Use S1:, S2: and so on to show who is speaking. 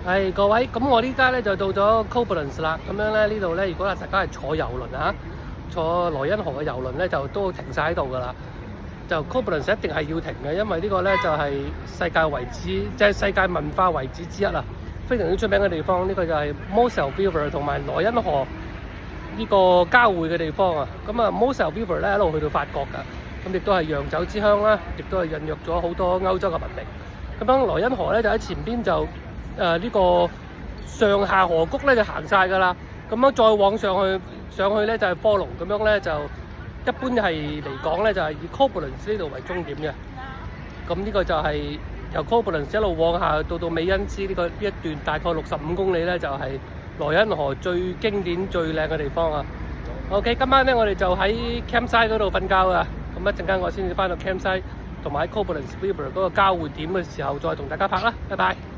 S1: 各位，咁我呢家咧就到咗 Koblenz 啦。咁樣咧呢度咧，如果大家係坐遊輪啊，坐萊茵河嘅遊輪咧，就都停晒喺度噶啦。就 Koblenz 一定係要停嘅，因為呢個咧就係世界遺址，即係世界文化遺址之一啊，非常之出名嘅地方。呢個就係 Mosel River 同埋萊茵河呢個交匯嘅地方啊。咁啊 Mosel River 咧一路去到法國㗎，咁亦都係洋酒之鄉啦，亦都係孕育咗好多歐洲嘅文明。咁樣萊茵河咧就喺前邊就呢個上下河谷咧就行晒㗎啦，咁樣再往上去咧就係科隆，咁樣咧就一般係嚟講咧就係以 Koblenz 呢度為終點嘅。咁呢個就係由 Koblenz 一路往下到美因茲呢一段大概65公里咧，就係萊茵河最經典最靚嘅地方啊。OK， 今晚咧我哋就喺 campsite 嗰度瞓覺啊。咁一陣間我先至翻到 campsite，同埋喺 Koblenz River 嗰個交匯點嘅時候再同大家拍啦。拜拜。